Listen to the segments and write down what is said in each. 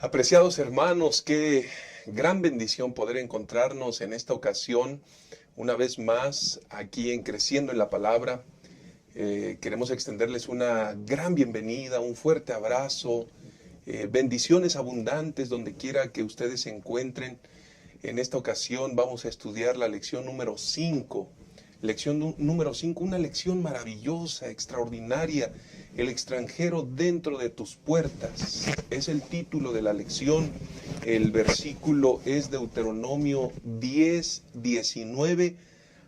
Apreciados hermanos, qué gran bendición poder encontrarnos en esta ocasión, una vez más, aquí en Creciendo en la Palabra. Queremos extenderles una gran bienvenida, un fuerte abrazo, bendiciones abundantes donde quiera que ustedes se encuentren. En esta ocasión vamos a estudiar la lección número 5. Lección número 5, una lección maravillosa, extraordinaria. El extranjero dentro de tus puertas. Es el título de la lección. El versículo es Deuteronomio 10:19.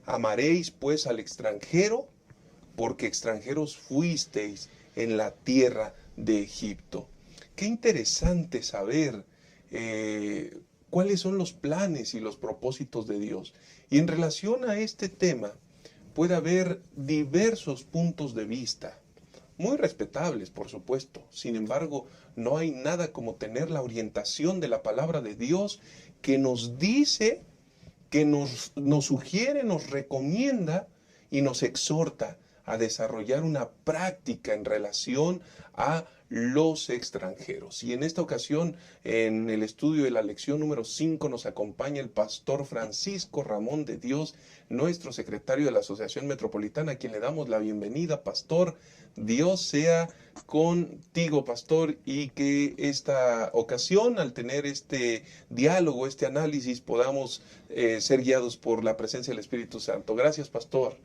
Amaréis pues al extranjero, porque extranjeros fuisteis en la tierra de Egipto. Qué interesante saber cuáles son los planes y los propósitos de Dios. Y en relación a este tema, puede haber diversos puntos de vista, muy respetables, por supuesto. Sin embargo, no hay nada como tener la orientación de la palabra de Dios que nos dice, que nos sugiere, nos recomienda y nos exhorta a desarrollar una práctica en relación a los extranjeros. Y en esta ocasión, en el estudio de la lección número 5, nos acompaña el pastor Francisco Ramón de Dios, nuestro secretario de la Asociación Metropolitana, a quien le damos la bienvenida. Pastor, Dios sea contigo, pastor, y que esta ocasión, al tener este diálogo, este análisis, podamos ser guiados por la presencia del Espíritu Santo. Gracias, pastor.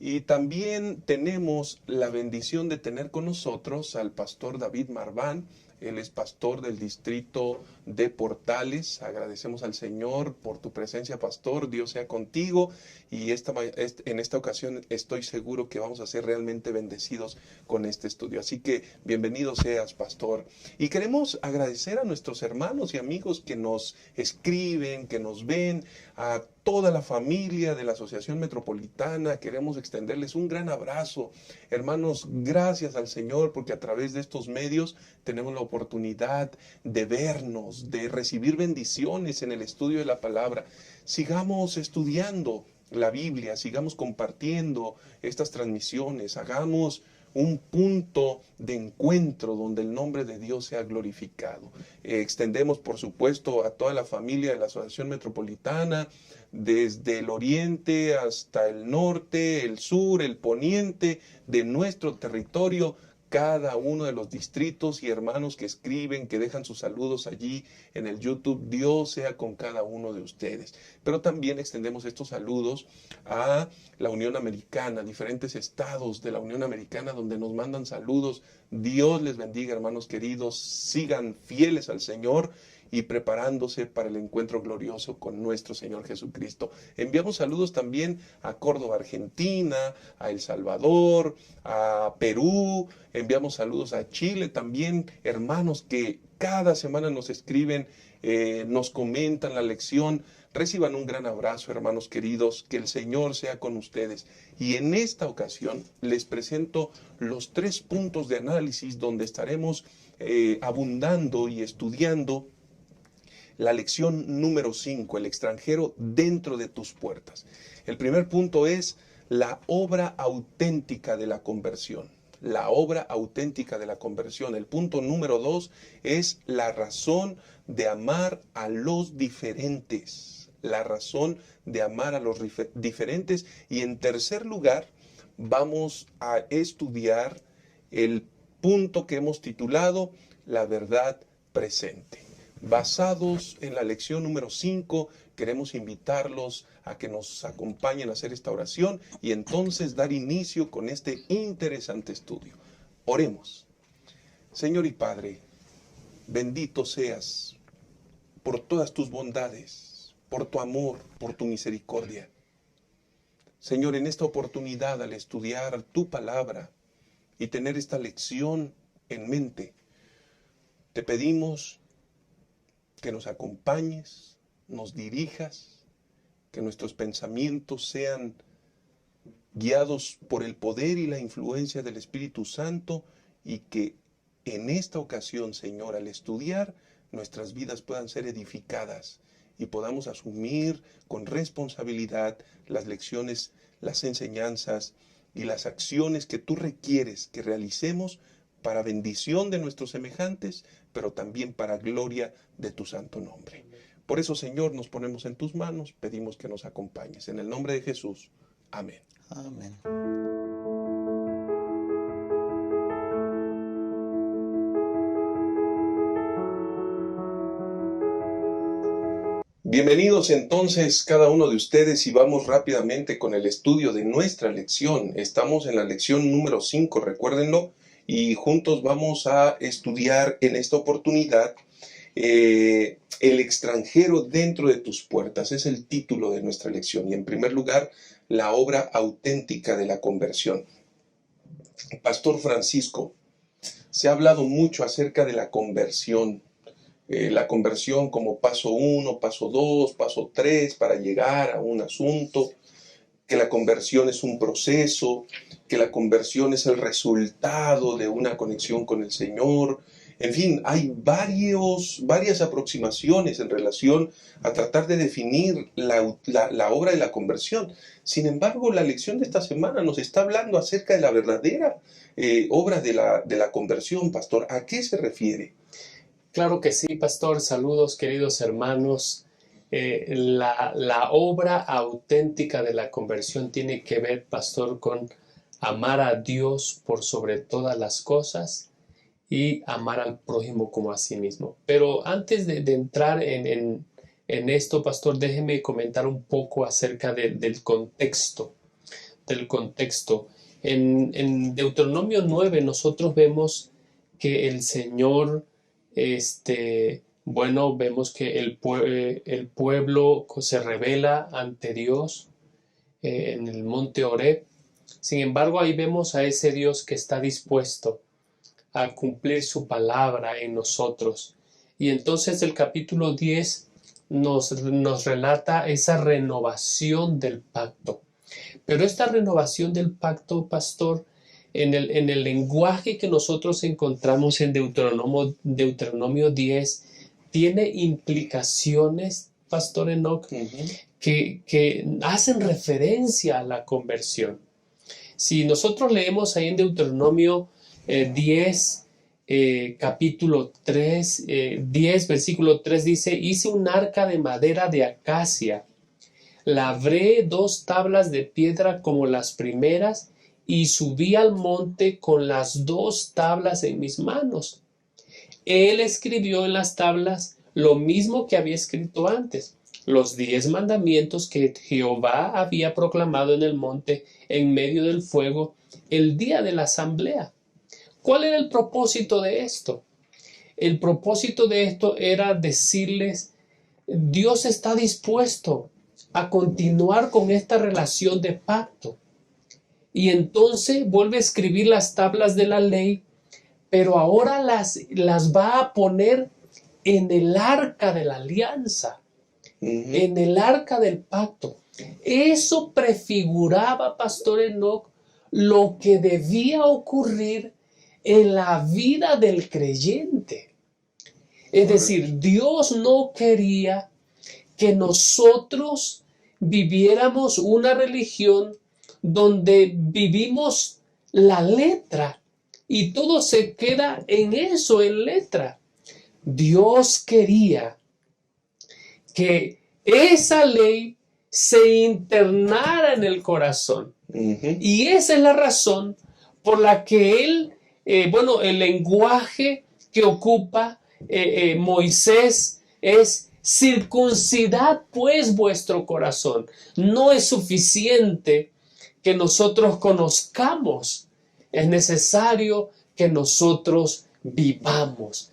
Y también tenemos la bendición de tener con nosotros al pastor David Marván. Él es pastor del distrito de Portales. Agradecemos al Señor por tu presencia, pastor. Dios sea contigo. Y en esta ocasión estoy seguro que vamos a ser realmente bendecidos con este estudio. Así que bienvenido seas, pastor. Y queremos agradecer a nuestros hermanos y amigos que nos escriben, que nos ven, a toda la familia de la Asociación Metropolitana. Queremos extenderles un gran abrazo. Hermanos, gracias al Señor porque a través de estos medios tenemos la oportunidad de vernos, de recibir bendiciones en el estudio de la palabra. Sigamos estudiando la Biblia, sigamos compartiendo estas transmisiones, hagamos un punto de encuentro donde el nombre de Dios sea glorificado. Extendemos, por supuesto, a toda la familia de la Asociación Metropolitana, desde el oriente hasta el norte, el sur, el poniente de nuestro territorio, cada uno de los distritos y hermanos que escriben, que dejan sus saludos allí en el YouTube. Dios sea con cada uno de ustedes. Pero también extendemos estos saludos a la Unión Americana, diferentes estados de la Unión Americana donde nos mandan saludos. Dios les bendiga, hermanos queridos. Sigan fieles al Señor y preparándose para el encuentro glorioso con nuestro Señor Jesucristo. Enviamos saludos también a Córdoba, Argentina, a El Salvador, a Perú. Enviamos saludos a Chile también, hermanos que cada semana nos escriben, nos comentan la lección. Reciban un gran abrazo, hermanos queridos, que el Señor sea con ustedes. Y en esta ocasión les presento los 3 puntos de análisis donde estaremos abundando y estudiando la lección número 5, el extranjero dentro de tus puertas. El primer punto es la obra auténtica de la conversión. La obra auténtica de la conversión. El punto número 2 es la razón de amar a los diferentes. La razón de amar a los diferentes. Y en tercer lugar, vamos a estudiar el punto que hemos titulado la verdad presente. Basados en la lección número 5, queremos invitarlos a que nos acompañen a hacer esta oración y entonces dar inicio con este interesante estudio. Oremos. Señor y Padre, bendito seas por todas tus bondades, por tu amor, por tu misericordia. Señor, en esta oportunidad al estudiar tu palabra y tener esta lección en mente, te pedimos que nos acompañes, nos dirijas, que nuestros pensamientos sean guiados por el poder y la influencia del Espíritu Santo y que en esta ocasión, Señor, al estudiar, nuestras vidas puedan ser edificadas y podamos asumir con responsabilidad las lecciones, las enseñanzas y las acciones que tú requieres que realicemos para bendición de nuestros semejantes, pero también para gloria de tu santo nombre. Por eso, Señor, nos ponemos en tus manos, pedimos que nos acompañes. En el nombre de Jesús. Amén. Amén. Bienvenidos entonces cada uno de ustedes y vamos rápidamente con el estudio de nuestra lección. Estamos en la lección número 5, recuérdenlo, y juntos vamos a estudiar en esta oportunidad el extranjero dentro de tus puertas. Es el título de nuestra lección y en primer lugar, la obra auténtica de la conversión. Pastor Francisco, se ha hablado mucho acerca de la conversión. La conversión como paso 1, paso 2, paso 3 para llegar a un asunto, que la conversión es un proceso, que la conversión es el resultado de una conexión con el Señor. En fin, hay varias aproximaciones en relación a tratar de definir la obra de la conversión. Sin embargo, la lección de esta semana nos está hablando acerca de la verdadera obra de la conversión, pastor. ¿A qué se refiere? Claro que sí, pastor. Saludos, queridos hermanos. La obra auténtica de la conversión tiene que ver, pastor, con amar a Dios por sobre todas las cosas y amar al prójimo como a sí mismo. Pero antes de entrar en esto, pastor, déjeme comentar un poco acerca del contexto. En Deuteronomio 9 nosotros vemos que el Señor vemos que el pueblo se revela ante Dios en el monte Horeb. Sin embargo, ahí vemos a ese Dios que está dispuesto a cumplir su palabra en nosotros. Y entonces el capítulo 10 nos relata esa renovación del pacto. Pero esta renovación del pacto, pastor, en el lenguaje que nosotros encontramos en Deuteronomio 10, tiene implicaciones, pastor Enoch, que hacen referencia a la conversión. Si nosotros leemos ahí en Deuteronomio 10, capítulo 3, 10, versículo 3 dice: hice un arca de madera de acacia, labré 2 tablas de piedra como las primeras, y subí al monte con las 2 tablas en mis manos. Él escribió en las tablas lo mismo que había escrito antes, los 10 mandamientos que Jehová había proclamado en el monte en medio del fuego el día de la asamblea. ¿Cuál era el propósito de esto? El propósito de esto era decirles: Dios está dispuesto a continuar con esta relación de pacto. Y entonces vuelve a escribir las tablas de la ley, pero ahora las va a poner en el arca de la alianza, en el arca del pacto. Eso prefiguraba, pastor Enoch, lo que debía ocurrir en la vida del creyente. Es decir, Dios no quería que nosotros viviéramos una religión donde vivimos la letra y todo se queda en eso, en letra. Dios quería que esa ley se internara en el corazón. Y esa es la razón por la que el lenguaje que ocupa Moisés es: circuncidad pues vuestro corazón. No es suficiente que nosotros conozcamos, es necesario que nosotros vivamos.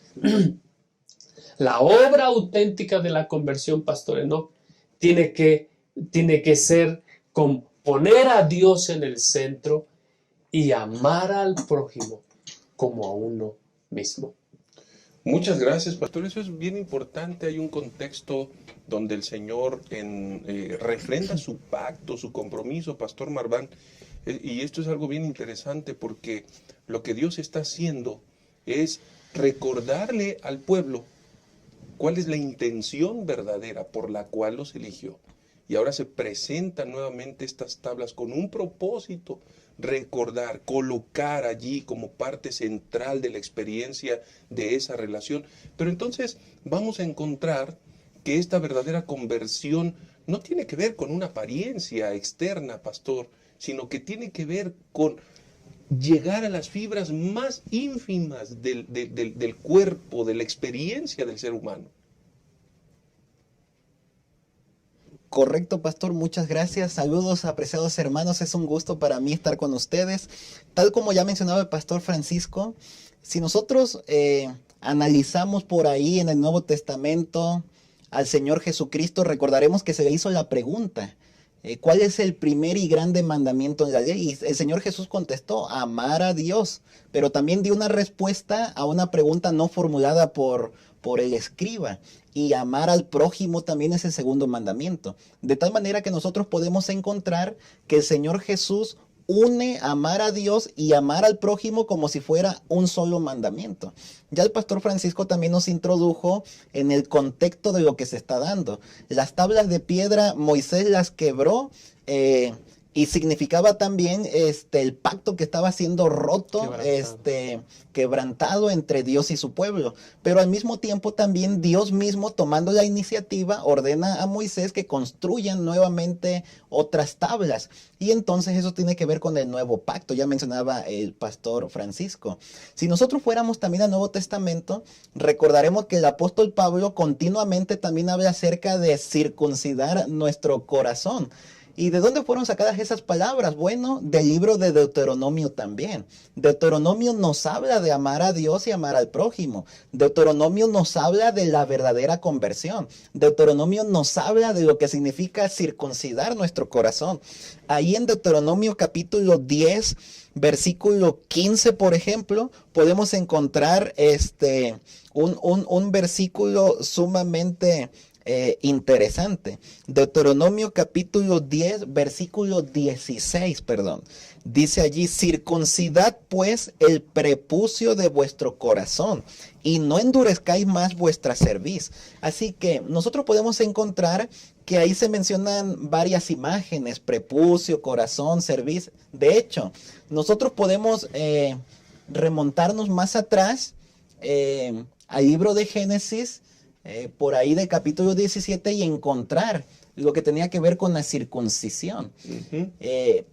La obra auténtica de la conversión, pastor Enoch, tiene que ser con poner a Dios en el centro y amar al prójimo como a uno mismo. Muchas gracias, pastor. Eso es bien importante. Hay un contexto donde el Señor refrenda su pacto, su compromiso, pastor Marván. Y esto es algo bien interesante porque lo que Dios está haciendo es recordarle al pueblo cuál es la intención verdadera por la cual los eligió. Y ahora se presentan nuevamente estas tablas con un propósito recordar, colocar allí como parte central de la experiencia de esa relación. Pero entonces vamos a encontrar que esta verdadera conversión no tiene que ver con una apariencia externa, pastor, sino que tiene que ver con llegar a las fibras más ínfimas del cuerpo, de la experiencia del ser humano. Correcto, pastor, muchas gracias. Saludos, apreciados hermanos, es un gusto para mí estar con ustedes. Tal como ya mencionaba el pastor Francisco, si nosotros analizamos por ahí en el Nuevo Testamento al Señor Jesucristo, recordaremos que se le hizo la pregunta, ¿cuál es el primer y grande mandamiento de la ley? Y el Señor Jesús contestó, amar a Dios, pero también dio una respuesta a una pregunta no formulada por el escriba. Y amar al prójimo también es el segundo mandamiento. De tal manera que nosotros podemos encontrar que el Señor Jesús une amar a Dios y amar al prójimo como si fuera un solo mandamiento. Ya el pastor Francisco también nos introdujo en el contexto de lo que se está dando. Las tablas de piedra Moisés las quebró y significaba también el pacto que estaba siendo roto, quebrantado entre Dios y su pueblo. Pero al mismo tiempo también Dios mismo, tomando la iniciativa, ordena a Moisés que construyan nuevamente otras tablas. Y entonces eso tiene que ver con el nuevo pacto, ya mencionaba el pastor Francisco. Si nosotros fuéramos también al Nuevo Testamento, recordaremos que el apóstol Pablo continuamente también habla acerca de circuncidar nuestro corazón. ¿Y de dónde fueron sacadas esas palabras? Bueno, del libro de Deuteronomio también. Deuteronomio nos habla de amar a Dios y amar al prójimo. Deuteronomio nos habla de la verdadera conversión. Deuteronomio nos habla de lo que significa circuncidar nuestro corazón. Ahí en Deuteronomio capítulo 10, versículo 15, por ejemplo, podemos encontrar un versículo sumamente interesante. Deuteronomio capítulo 10, versículo 16, dice allí, circuncidad pues el prepucio de vuestro corazón y no endurezcáis más vuestra cerviz. Así que nosotros podemos encontrar que ahí se mencionan varias imágenes, prepucio, corazón, cerviz. De hecho, nosotros podemos remontarnos más atrás al libro de Génesis, por ahí del capítulo 17 y encontrar lo que tenía que ver con la circuncisión.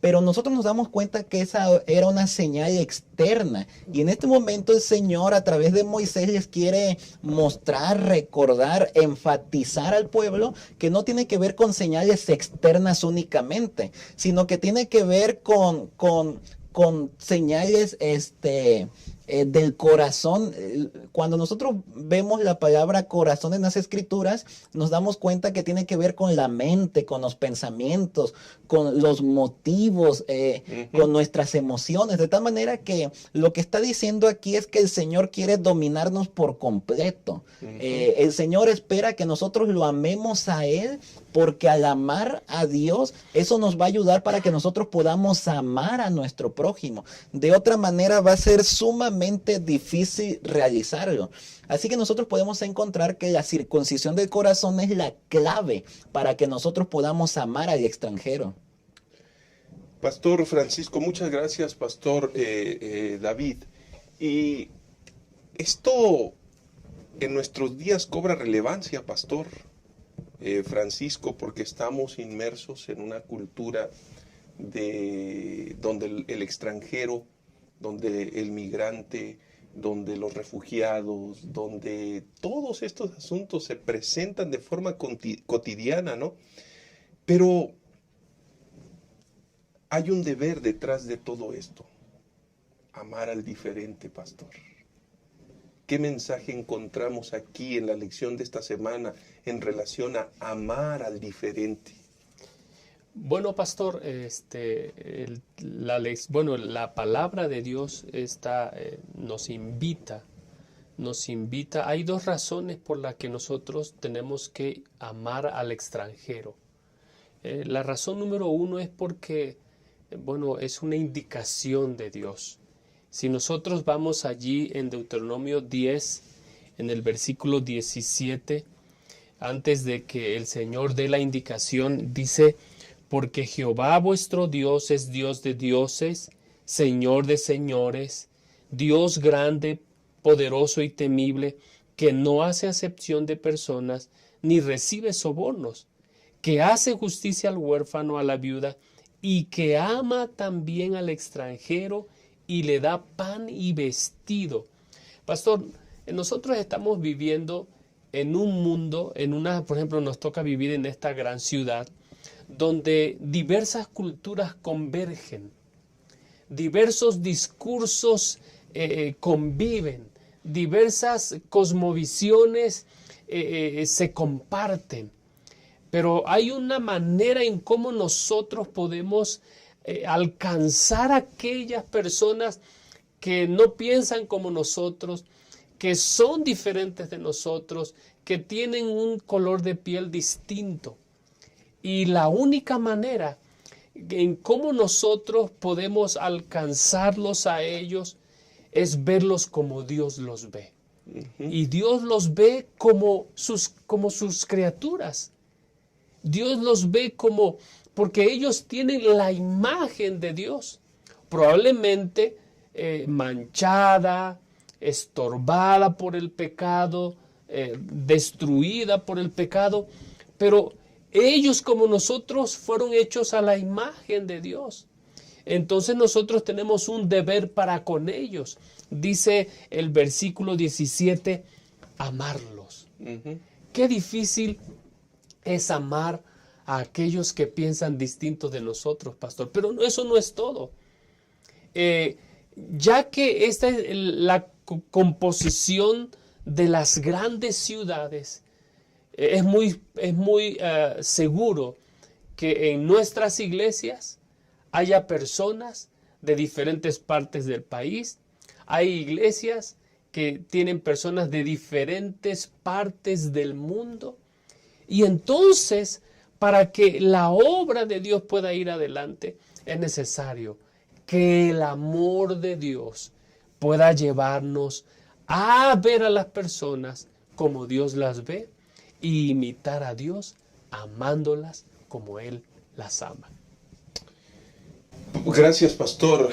Pero nosotros nos damos cuenta que esa era una señal externa. Y en este momento el Señor a través de Moisés les quiere mostrar, recordar, enfatizar al pueblo que no tiene que ver con señales externas únicamente, sino que tiene que ver con señales del corazón. Cuando nosotros vemos la palabra corazón en las escrituras, nos damos cuenta que tiene que ver con la mente, con los pensamientos, con los motivos, con nuestras emociones. De tal manera que lo que está diciendo aquí es que el Señor quiere dominarnos por completo. El Señor espera que nosotros lo amemos a Él, porque al amar a Dios, eso nos va a ayudar para que nosotros podamos amar a nuestro prójimo. De otra manera va a ser sumamente difícil realizarlo. Así que nosotros podemos encontrar que la circuncisión del corazón es la clave para que nosotros podamos amar al extranjero. Pastor Francisco, muchas gracias, Pastor David. Y esto en nuestros días cobra relevancia, Pastor Francisco, porque estamos inmersos en una cultura donde el extranjero, donde el migrante, donde los refugiados, donde todos estos asuntos se presentan de forma cotidiana, ¿no? Pero hay un deber detrás de todo esto: amar al diferente, pastor. ¿Qué mensaje encontramos aquí en la lección de esta semana en relación a amar al diferente? Bueno, pastor, la palabra de Dios nos invita. Hay dos razones por las que nosotros tenemos que amar al extranjero. La razón número uno es porque, es una indicación de Dios. Si nosotros vamos allí en Deuteronomio 10, en el versículo 17, antes de que el Señor dé la indicación, dice: porque Jehová vuestro Dios es Dios de dioses, Señor de señores, Dios grande, poderoso y temible, que no hace acepción de personas, ni recibe sobornos, que hace justicia al huérfano, a la viuda, y que ama también al extranjero, y le da pan y vestido. Pastor, nosotros estamos viviendo en un mundo, por ejemplo, nos toca vivir en esta gran ciudad, donde diversas culturas convergen, diversos discursos conviven, diversas cosmovisiones se comparten, pero hay una manera en cómo nosotros podemos alcanzar a aquellas personas que no piensan como nosotros, que son diferentes de nosotros, que tienen un color de piel distinto. Y la única manera en cómo nosotros podemos alcanzarlos a ellos es verlos como Dios los ve. Y Dios los ve como sus criaturas. Dios los ve porque ellos tienen la imagen de Dios. Probablemente manchada, estorbada por el pecado, destruida por el pecado, pero ellos como nosotros fueron hechos a la imagen de Dios. Entonces nosotros tenemos un deber para con ellos. Dice el versículo 17, amarlos. Qué difícil es amar a aquellos que piensan distinto de nosotros, pastor. Pero eso no es todo. Ya que esta es la composición de las grandes ciudades, es muy seguro que en nuestras iglesias haya personas de diferentes partes del país. Hay iglesias que tienen personas de diferentes partes del mundo. Y entonces, para que la obra de Dios pueda ir adelante, es necesario que el amor de Dios pueda llevarnos a ver a las personas como Dios las ve y imitar a Dios amándolas como Él las ama. Gracias, Pastor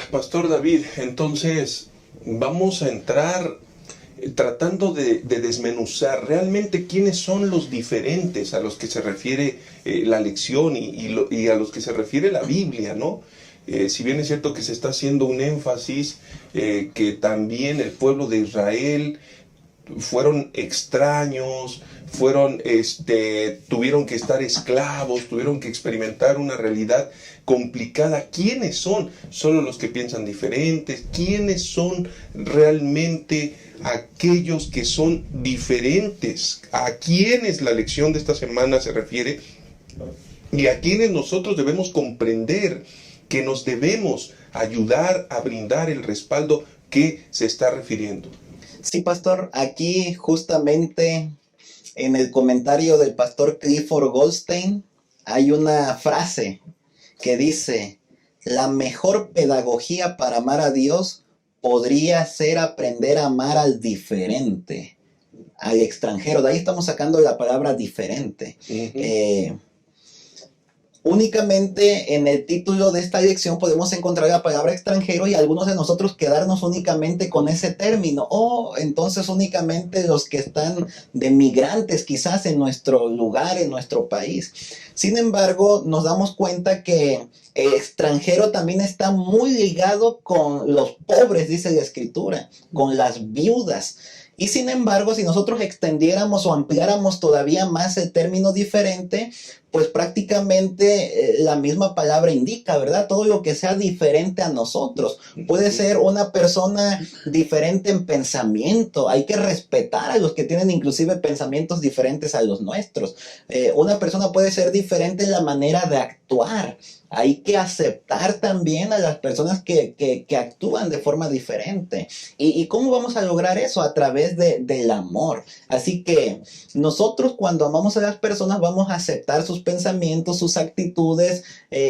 David. Entonces, vamos a entrar tratando de desmenuzar realmente quiénes son los diferentes a los que se refiere la lección y a los que se refiere la Biblia, ¿no? Si bien es cierto que se está haciendo un énfasis que también el pueblo de Israel fueron extraños, tuvieron que estar esclavos, tuvieron que experimentar una realidad complicada. ¿Quiénes son? Solo los que piensan diferentes. ¿Quiénes son realmente aquellos que son diferentes? ¿A quiénes la lección de esta semana se refiere? Y a quienes nosotros debemos comprender que nos debemos ayudar a brindar el respaldo que se está refiriendo. Sí, pastor, aquí justamente en el comentario del pastor Clifford Goldstein hay una frase que dice: la mejor pedagogía para amar a Dios podría ser aprender a amar al diferente, al extranjero. De ahí estamos sacando la palabra diferente. Únicamente en el título de esta lección podemos encontrar la palabra extranjero y algunos de nosotros quedarnos únicamente con ese término, o entonces únicamente los que están de migrantes quizás en nuestro lugar, en nuestro país. Sin embargo, nos damos cuenta que el extranjero también está muy ligado con los pobres, dice la Escritura, con las viudas. Y sin embargo, si nosotros extendiéramos o ampliáramos todavía más el término diferente, pues prácticamente la misma palabra indica, ¿verdad? Todo lo que sea diferente a nosotros. Puede ser una persona diferente en pensamiento. Hay que respetar a los que tienen inclusive pensamientos diferentes a los nuestros. Una persona puede ser diferente en la manera de actuar. Hay que aceptar también a las personas que actúan de forma diferente. ¿Y cómo vamos a lograr eso? A través del amor. Así que nosotros cuando amamos a las personas vamos a aceptar sus pensamientos, sus actitudes,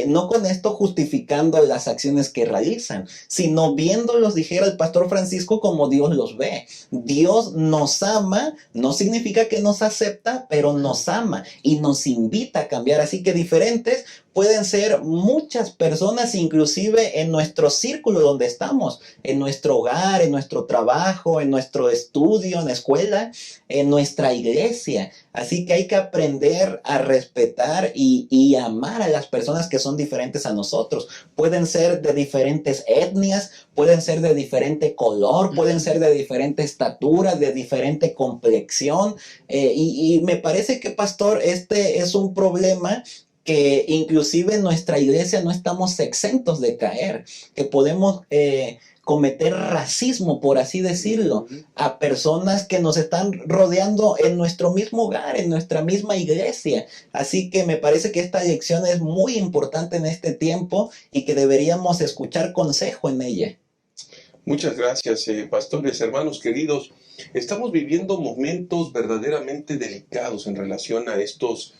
no con esto justificando las acciones que realizan, sino viéndolos, dijera el pastor Francisco, como Dios los ve. Dios nos ama, no significa que nos acepta, pero nos ama y nos invita a cambiar. Así que diferentes pueden ser muchas personas, inclusive en nuestro círculo donde estamos, en nuestro hogar, en nuestro trabajo, en nuestro estudio, en la escuela, en nuestra iglesia. Así que hay que aprender a respetar y amar a las personas que son diferentes a nosotros. Pueden ser de diferentes etnias, pueden ser de diferente color, pueden ser de diferente estatura, de diferente complexión. Y me parece que, pastor, este es un problema que inclusive en nuestra iglesia no estamos exentos de caer, que podemos cometer racismo, por así decirlo, a personas que nos están rodeando en nuestro mismo hogar, en nuestra misma iglesia. Así que me parece que esta lección es muy importante en este tiempo y que deberíamos escuchar consejo en ella. Muchas gracias, pastores, hermanos queridos. Estamos viviendo momentos verdaderamente delicados en relación a estos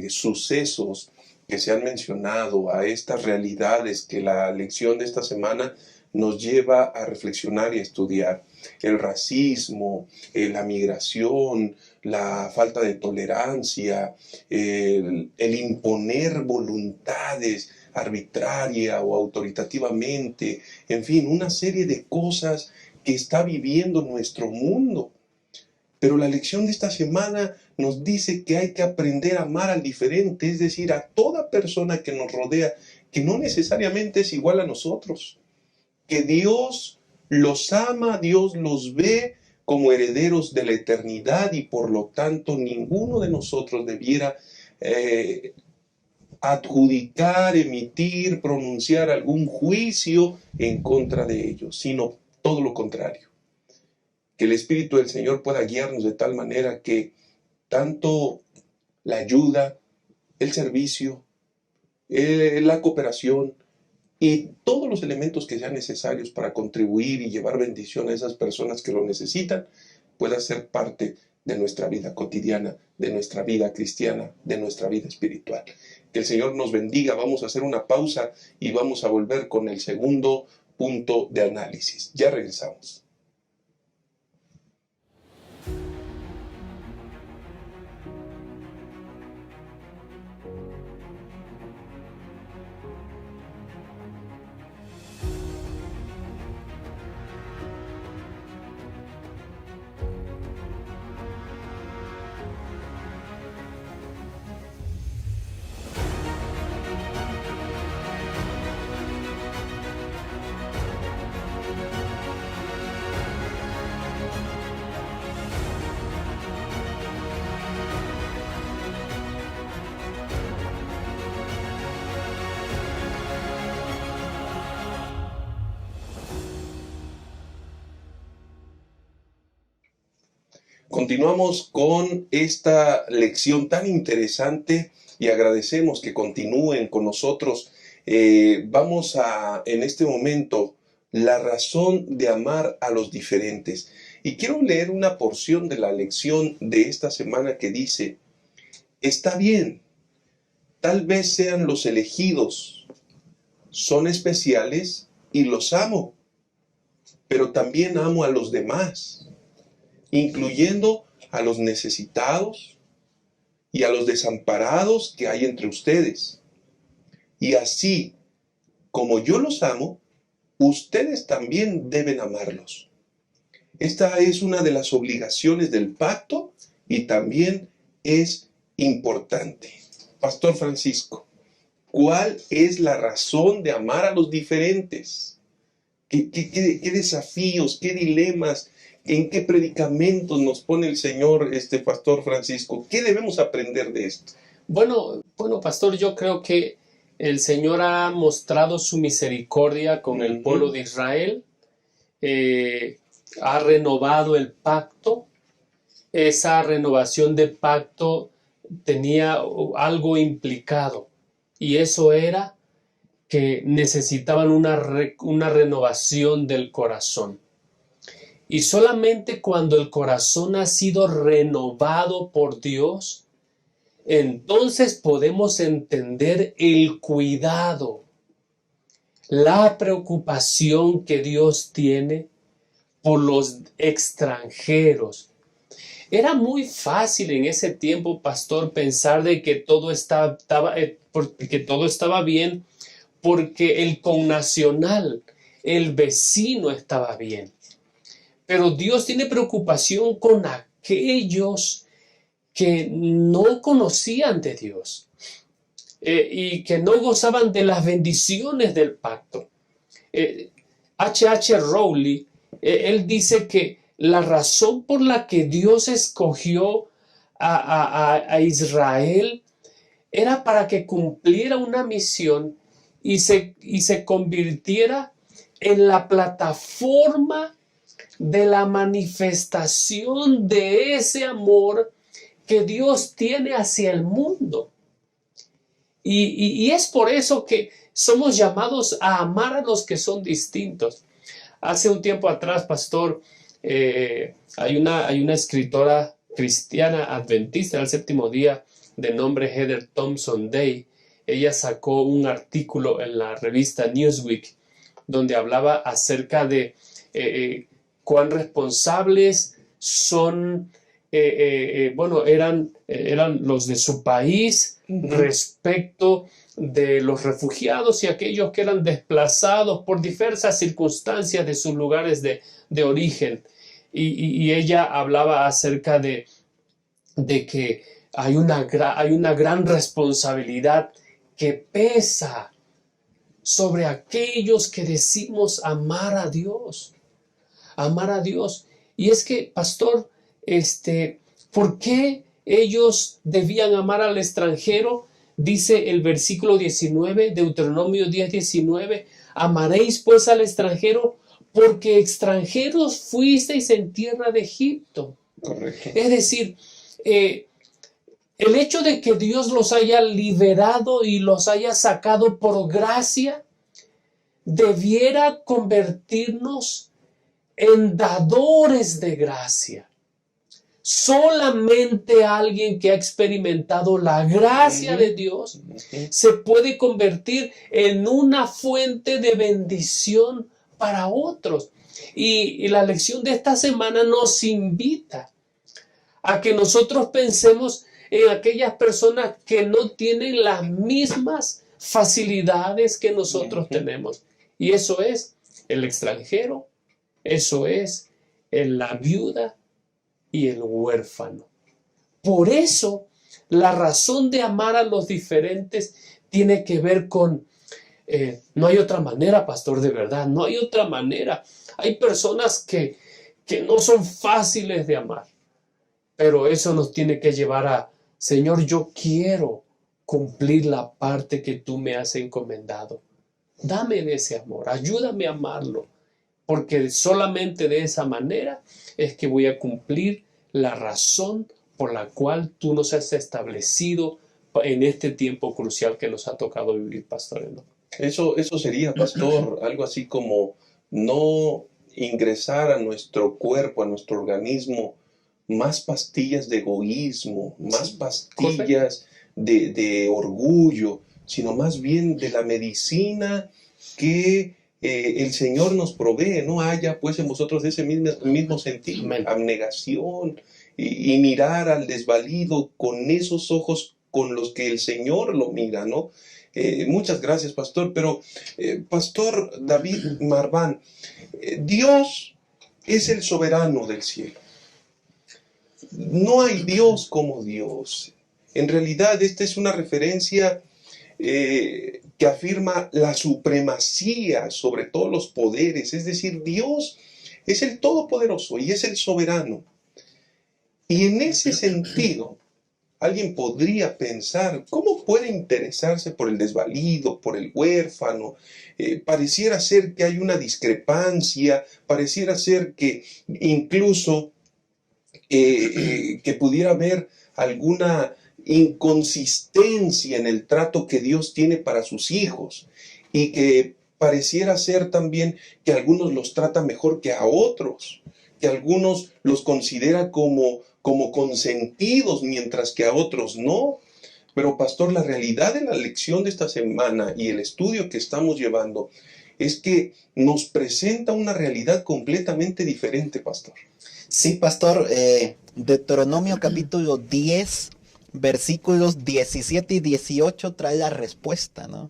sucesos que se han mencionado, a estas realidades que la lección de esta semana nos lleva a reflexionar y a estudiar. El racismo, la migración, la falta de tolerancia, el imponer voluntades arbitraria o autoritativamente, en fin, una serie de cosas que está viviendo nuestro mundo. Pero la lección de esta semana nos dice que hay que aprender a amar al diferente, es decir, a toda persona que nos rodea, que no necesariamente es igual a nosotros, que Dios los ama, Dios los ve como herederos de la eternidad y por lo tanto ninguno de nosotros debiera adjudicar, emitir, pronunciar algún juicio en contra de ellos, sino todo lo contrario. Que el Espíritu del Señor pueda guiarnos de tal manera que tanto la ayuda, el servicio, la cooperación y todos los elementos que sean necesarios para contribuir y llevar bendición a esas personas que lo necesitan, pueda ser parte de nuestra vida cotidiana, de nuestra vida cristiana, de nuestra vida espiritual. Que el Señor nos bendiga. Vamos a hacer una pausa y vamos a volver con el segundo punto de análisis. Ya regresamos. Continuamos con esta lección tan interesante y agradecemos que continúen con nosotros. Vamos a, en este momento, la razón de amar a los diferentes. Y quiero leer una porción de la lección de esta semana que dice: está bien, tal vez sean los elegidos, son especiales y los amo, pero también amo a los demás, incluyendo a los necesitados y a los desamparados que hay entre ustedes. Y así como yo los amo, ustedes también deben amarlos. Esta es una de las obligaciones del pacto y también es importante. Pastor Francisco, ¿cuál es la razón de amar a los diferentes? ¿Qué desafíos, qué dilemas, en qué predicamentos nos pone el Señor, Pastor Francisco? ¿Qué debemos aprender de esto? Bueno, pastor, yo creo que el Señor ha mostrado su misericordia con el pueblo de Israel, ha renovado el pacto. Esa renovación del pacto tenía algo implicado, y eso era que necesitaban una renovación del corazón. Y solamente cuando el corazón ha sido renovado por Dios, entonces podemos entender el cuidado, la preocupación que Dios tiene por los extranjeros. Era muy fácil en ese tiempo, pastor, pensar de que que todo estaba bien porque el connacional, el vecino estaba bien. Pero Dios tiene preocupación con aquellos que no conocían de Dios y que no gozaban de las bendiciones del pacto. H. Rowley, él dice que la razón por la que Dios escogió a Israel era para que cumpliera una misión y se convirtiera en la plataforma de la manifestación de ese amor que Dios tiene hacia el mundo. Y es por eso que somos llamados a amar a los que son distintos. Hace un tiempo atrás, pastor, hay una escritora cristiana adventista del séptimo día de nombre Heather Thompson Day. Ella sacó un artículo en la revista Newsweek donde hablaba acerca de cuán responsables son, eran los de su país respecto de los refugiados y aquellos que eran desplazados por diversas circunstancias de sus lugares de origen. Y ella hablaba acerca de que hay una gran responsabilidad que pesa sobre aquellos que decimos amar a Dios. Amar a Dios. Y es que, pastor, ¿por qué ellos debían amar al extranjero? Dice el versículo 19, Deuteronomio 10:19, amaréis pues al extranjero porque extranjeros fuisteis en tierra de Egipto. Correcto. Es decir, el hecho de que Dios los haya liberado y los haya sacado por gracia debiera convertirnos en dadores de gracia. Solamente alguien que ha experimentado la gracia de Dios se puede convertir en una fuente de bendición para otros. Y la lección de esta semana nos invita a que nosotros pensemos en aquellas personas que no tienen las mismas facilidades que nosotros tenemos. Y eso es el extranjero, eso es la viuda y el huérfano. Por eso, la razón de amar a los diferentes tiene que ver con, no hay otra manera, pastor, de verdad, no hay otra manera. Hay personas que no son fáciles de amar, pero eso nos tiene que llevar a, Señor, yo quiero cumplir la parte que tú me has encomendado. Dame de ese amor, ayúdame a amarlo, porque solamente de esa manera es que voy a cumplir la razón por la cual tú nos has establecido en este tiempo crucial que nos ha tocado vivir, pastor. Eso sería, pastor, algo así como no ingresar a nuestro cuerpo, a nuestro organismo, más pastillas de egoísmo, más pastillas de orgullo, sino más bien de la medicina que el Señor nos provee. No haya pues en vosotros ese mismo sentir, abnegación y mirar al desvalido con esos ojos con los que el Señor lo mira, ¿no? Muchas gracias, pastor. Pero, pastor David Marván, Dios es el soberano del cielo. No hay Dios como Dios. En realidad, esta es una referencia que afirma la supremacía sobre todos los poderes. Es decir, Dios es el todopoderoso y es el soberano. Y en ese sentido, alguien podría pensar, ¿cómo puede interesarse por el desvalido, por el huérfano? Pareciera ser que hay una discrepancia, pareciera ser que incluso que pudiera haber alguna inconsistencia en el trato que Dios tiene para sus hijos y que pareciera ser también que a algunos los trata mejor que a otros, que a algunos los considera como consentidos mientras que a otros no. Pero, pastor, la realidad de la lección de esta semana y el estudio que estamos llevando es que nos presenta una realidad completamente diferente, pastor. Sí, pastor, Deuteronomio capítulo 10, versículos 17 y 18 trae la respuesta, ¿no?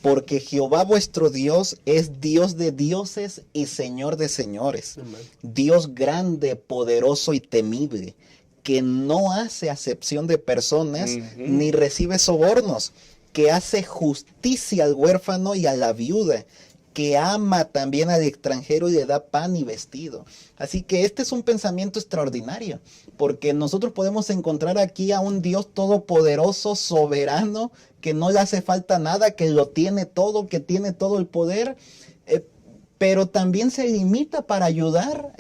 Porque Jehová vuestro Dios es Dios de dioses y Señor de señores. Amén. Dios grande, poderoso y temible, que no hace acepción de personas ni recibe sobornos, que hace justicia al huérfano y a la viuda, que ama también al extranjero y le da pan y vestido. Así que este es un pensamiento extraordinario, porque nosotros podemos encontrar aquí a un Dios todopoderoso, soberano, que no le hace falta nada, que lo tiene todo, que tiene todo el poder, pero también se limita para ayudar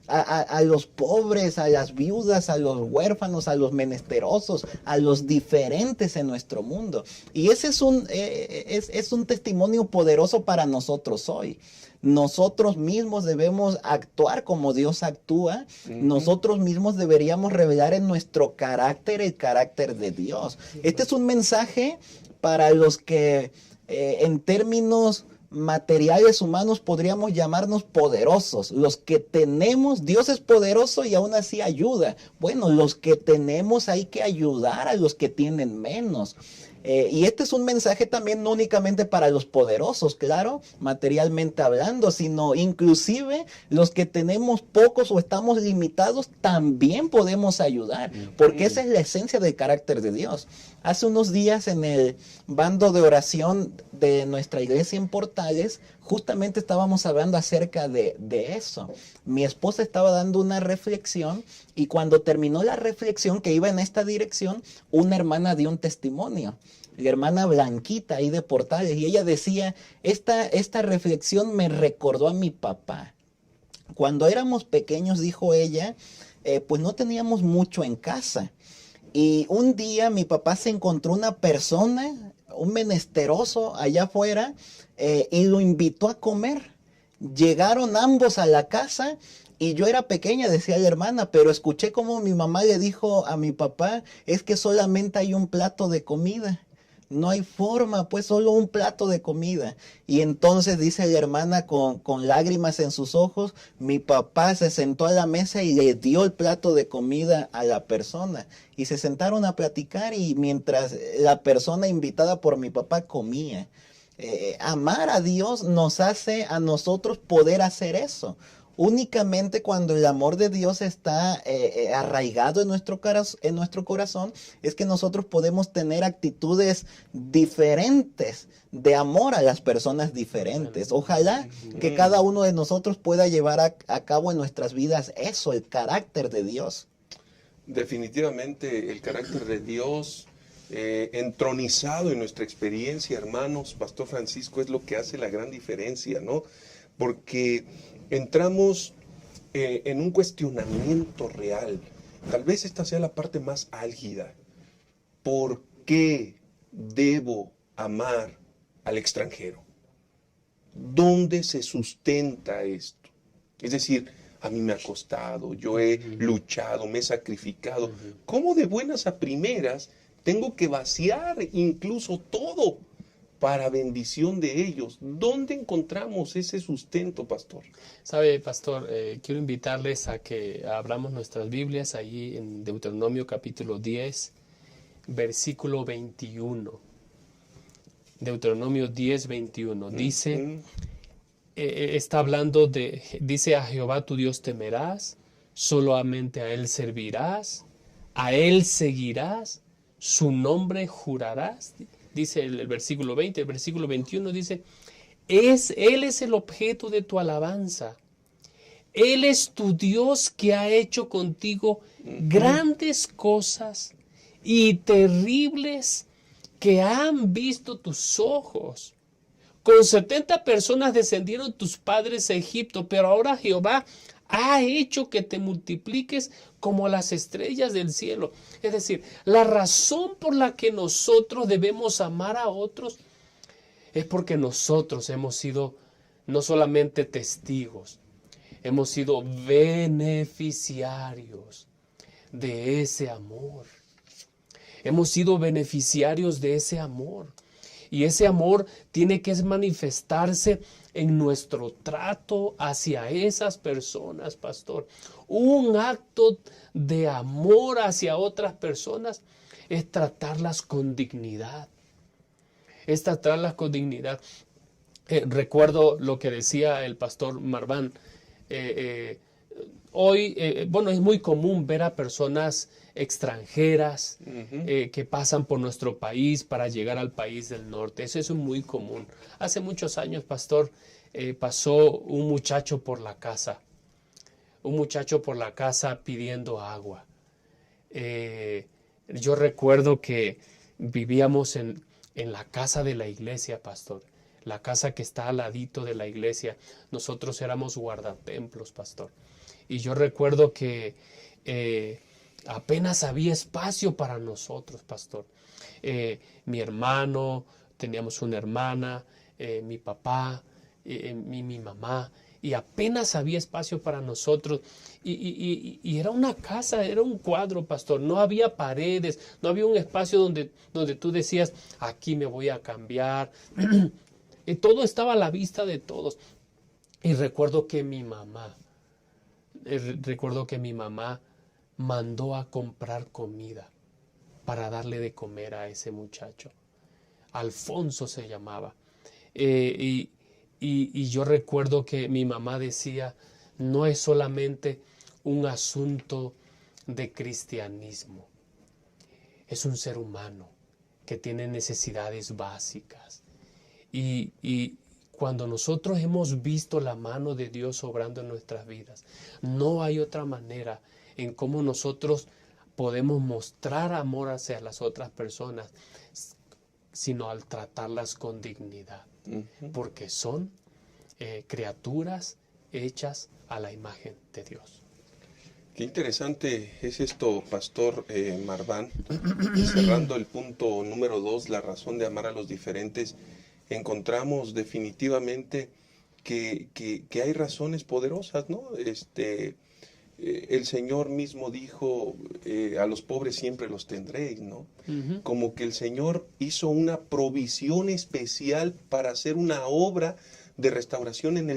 a los pobres, a las viudas, a los huérfanos, a los menesterosos, a los diferentes en nuestro mundo. Y ese es un testimonio poderoso para nosotros hoy. Nosotros mismos debemos actuar como Dios actúa. Nosotros mismos deberíamos revelar en nuestro carácter el carácter de Dios. Este es un mensaje para los que en términos materiales humanos podríamos llamarnos poderosos. Los que tenemos, Dios es poderoso y aún así ayuda. Bueno, los que tenemos hay que ayudar a los que tienen menos. Y este es un mensaje también no únicamente para los poderosos, claro, materialmente hablando, sino inclusive los que tenemos pocos o estamos limitados, también podemos ayudar, porque esa es la esencia del carácter de Dios. Hace unos días en el bando de oración de nuestra iglesia en Portales, justamente estábamos hablando acerca de eso. Mi esposa estaba dando una reflexión y cuando terminó la reflexión que iba en esta dirección, una hermana dio un testimonio. La hermana Blanquita ahí de Portales, y ella decía, esta reflexión me recordó a mi papá. Cuando éramos pequeños, dijo ella, pues no teníamos mucho en casa. Y un día mi papá se encontró una persona, un menesteroso allá afuera, y lo invitó a comer. Llegaron ambos a la casa y yo era pequeña, decía la hermana, pero escuché como mi mamá le dijo a mi papá, es que solamente hay un plato de comida. No hay forma, pues solo un plato de comida. Y entonces dice la hermana con lágrimas en sus ojos, mi papá se sentó a la mesa y le dio el plato de comida a la persona. Y se sentaron a platicar y mientras la persona invitada por mi papá comía. Amar a Dios nos hace a nosotros poder hacer eso. Únicamente cuando el amor de Dios está arraigado en nuestro corazón, es que nosotros podemos tener actitudes diferentes de amor a las personas diferentes. Ojalá que cada uno de nosotros pueda llevar a cabo en nuestras vidas eso, el carácter de Dios. Definitivamente el carácter de Dios entronizado en nuestra experiencia, hermanos, Pastor Francisco, es lo que hace la gran diferencia, ¿no? Porque entramos en un cuestionamiento real. Tal vez esta sea la parte más álgida. ¿Por qué debo amar al extranjero? ¿Dónde se sustenta esto? Es decir, a mí me ha costado, yo he luchado, me he sacrificado. ¿Cómo de buenas a primeras tengo que vaciar incluso todo para bendición de ellos? ¿Dónde encontramos ese sustento, pastor? Sabe, pastor, quiero invitarles a que abramos nuestras Biblias ahí en Deuteronomio capítulo 10, versículo 21. Deuteronomio 10, 21. Dice, está hablando dice, a Jehová tu Dios temerás, solamente a Él servirás, a Él seguirás, su nombre jurarás. Dice el versículo 20, el versículo 21 dice, Él es el objeto de tu alabanza. Él es tu Dios que ha hecho contigo grandes cosas y terribles que han visto tus ojos. Con 70 personas descendieron tus padres a Egipto, pero ahora Jehová ha hecho que te multipliques como las estrellas del cielo. Es decir, la razón por la que nosotros debemos amar a otros es porque nosotros hemos sido no solamente testigos, hemos sido beneficiarios de ese amor. Hemos sido beneficiarios de ese amor. Y ese amor tiene que manifestarse en nuestro trato hacia esas personas, pastor. Un acto de amor hacia otras personas es tratarlas con dignidad. Es tratarlas con dignidad. Recuerdo lo que decía el pastor Marván. Hoy, bueno, es muy común ver a personas extranjeras que pasan por nuestro país para llegar al país del norte. Eso es muy común. Hace muchos años, pastor, pasó un muchacho por la casa. Un muchacho por la casa pidiendo agua. Yo recuerdo que vivíamos en la casa de la iglesia, pastor. La casa que está al ladito de la iglesia. Nosotros éramos guardatemplos, pastor. Y yo recuerdo que apenas había espacio para nosotros, pastor. Mi hermano, teníamos una hermana, mi papá, mi mamá, y apenas había espacio para nosotros. Y era una casa, era un cuadro, pastor. No había paredes, no había un espacio donde tú decías, aquí me voy a cambiar. Y todo estaba a la vista de todos. Y recuerdo que mi mamá mandó a comprar comida para darle de comer a ese muchacho. Alfonso se llamaba. Y yo recuerdo que mi mamá decía, no es solamente un asunto de cristianismo, es un ser humano que tiene necesidades básicas. Y cuando nosotros hemos visto la mano de Dios obrando en nuestras vidas, no hay otra manera en cómo nosotros podemos mostrar amor hacia las otras personas, sino al tratarlas con dignidad, porque son criaturas hechas a la imagen de Dios. Qué interesante es esto, pastor Marván. Y cerrando el punto número 2, la razón de amar a los diferentes, encontramos definitivamente que hay razones poderosas, ¿no? El Señor mismo dijo, a los pobres siempre los tendréis, ¿no? Como que el Señor hizo una provisión especial para hacer una obra de restauración en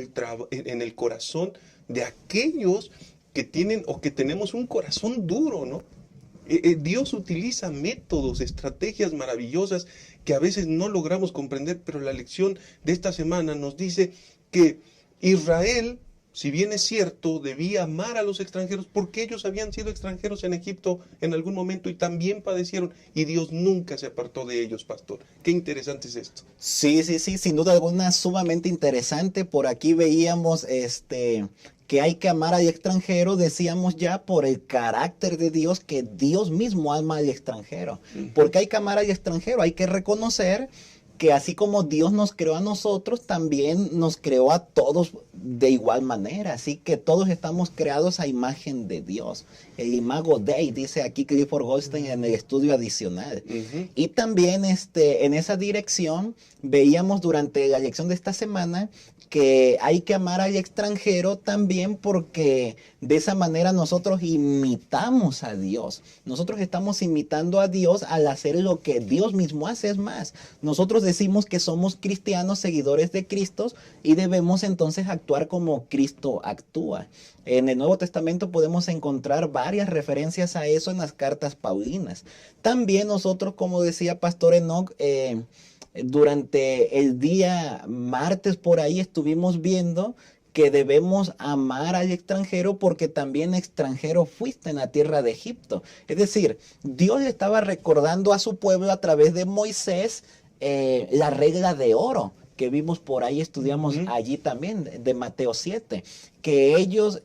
el corazón de aquellos que tienen o que tenemos un corazón duro, ¿no? Dios utiliza métodos, estrategias maravillosas que a veces no logramos comprender, pero la lección de esta semana nos dice que Israel, si bien es cierto, debía amar a los extranjeros porque ellos habían sido extranjeros en Egipto en algún momento y también padecieron, y Dios nunca se apartó de ellos, pastor. Qué interesante es esto. Sí, sin duda alguna, sumamente interesante. Por aquí veíamos que hay que amar al extranjero, decíamos ya, por el carácter de Dios, que Dios mismo ama al extranjero. Porque hay que amar al extranjero, hay que reconocer que así como Dios nos creó a nosotros, también nos creó a todos de igual manera. Así que todos estamos creados a imagen de Dios. El imago Dei, dice aquí Clifford Goldstein en el estudio adicional. Y también en esa dirección veíamos durante la lección de esta semana que hay que amar al extranjero también porque de esa manera nosotros imitamos a Dios. Nosotros estamos imitando a Dios al hacer lo que Dios mismo hace. Es más, nosotros decimos que somos cristianos, seguidores de Cristo, y debemos entonces actuar como Cristo actúa. En el Nuevo Testamento podemos encontrar varias referencias a eso en las cartas paulinas. También nosotros, como decía Pastor Enoch, durante el día martes por ahí estuvimos viendo que debemos amar al extranjero porque también extranjero fuiste en la tierra de Egipto. Es decir, Dios le estaba recordando a su pueblo a través de Moisés la regla de oro que vimos por ahí, estudiamos allí también, de Mateo 7, que ellos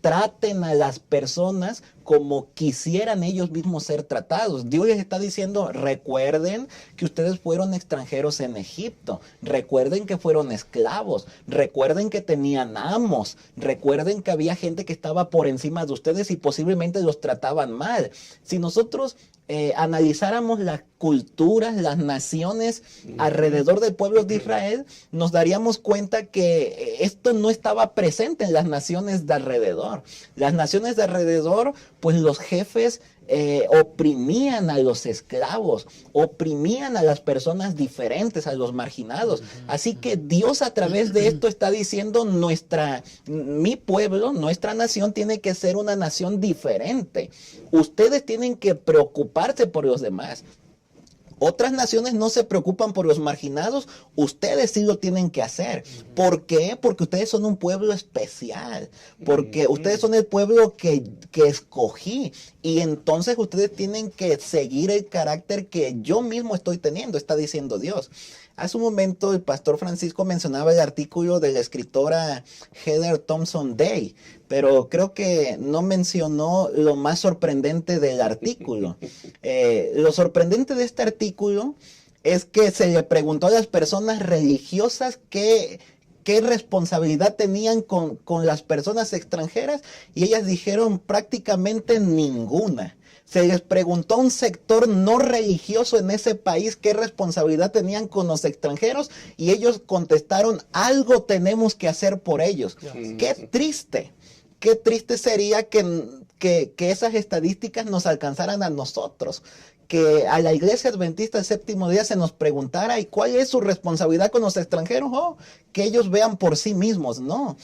traten a las personas como quisieran ellos mismos ser tratados. Dios les está diciendo, recuerden que ustedes fueron extranjeros en Egipto, recuerden que fueron esclavos, recuerden que tenían amos, recuerden que había gente que estaba por encima de ustedes y posiblemente los trataban mal. Si nosotros analizáramos las culturas, las naciones alrededor del pueblo de Israel, nos daríamos cuenta que esto no estaba presente en las naciones de alrededor. Las naciones de alrededor, pues los jefes oprimían a los esclavos, oprimían a las personas diferentes, a los marginados. Así que Dios a través de esto está diciendo mi pueblo, nuestra nación tiene que ser una nación diferente. Ustedes tienen que preocuparse por los demás. Otras naciones no se preocupan por los marginados, ustedes sí lo tienen que hacer. ¿Por qué? Porque ustedes son un pueblo especial, porque ustedes son el pueblo que escogí, y entonces ustedes tienen que seguir el carácter que yo mismo estoy teniendo, está diciendo Dios. Hace un momento el pastor Francisco mencionaba el artículo de la escritora Heather Thompson Day, pero creo que no mencionó lo más sorprendente del artículo. Lo sorprendente de este artículo es que se le preguntó a las personas religiosas qué responsabilidad tenían con las personas extranjeras, y ellas dijeron prácticamente ninguna. Se les preguntó a un sector no religioso en ese país qué responsabilidad tenían con los extranjeros, y ellos contestaron: algo tenemos que hacer por ellos. Qué triste sería que esas estadísticas nos alcanzaran a nosotros, que a la Iglesia Adventista del Séptimo Día se nos preguntara: ¿y cuál es su responsabilidad con los extranjeros? Que ellos vean por sí mismos. No,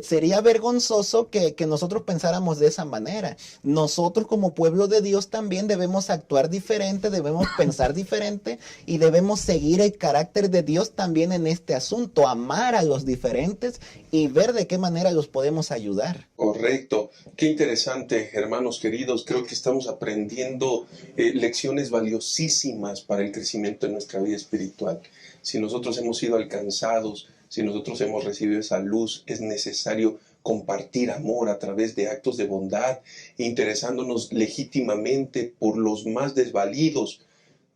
sería vergonzoso que nosotros pensáramos de esa manera. Nosotros como pueblo de Dios también debemos actuar diferente, debemos pensar diferente, y debemos seguir el carácter de Dios también en este asunto, amar a los diferentes y ver de qué manera los podemos ayudar. Correcto. Qué interesante, hermanos queridos. Creo que estamos aprendiendo lecciones valiosísimas para el crecimiento de nuestra vida espiritual. Si nosotros hemos sido alcanzados, si nosotros hemos recibido esa luz, es necesario compartir amor a través de actos de bondad, interesándonos legítimamente por los más desvalidos.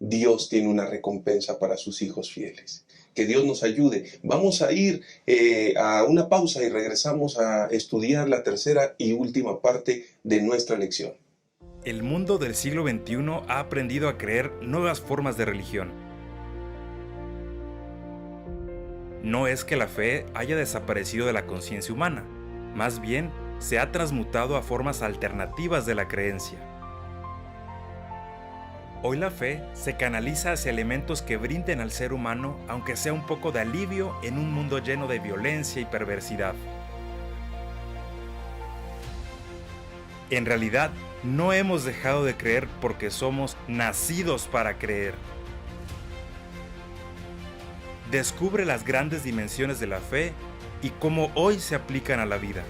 Dios tiene una recompensa para sus hijos fieles. Que Dios nos ayude. Vamos a ir a una pausa y regresamos a estudiar la tercera y última parte de nuestra lección. El mundo del siglo XXI ha aprendido a creer nuevas formas de religión. No es que la fe haya desaparecido de la conciencia humana, más bien se ha transmutado a formas alternativas de la creencia. Hoy la fe se canaliza hacia elementos que brinden al ser humano, aunque sea un poco de alivio en un mundo lleno de violencia y perversidad. En realidad, no hemos dejado de creer porque somos nacidos para creer. Descubre las grandes dimensiones de la fe y cómo hoy se aplican a la vida.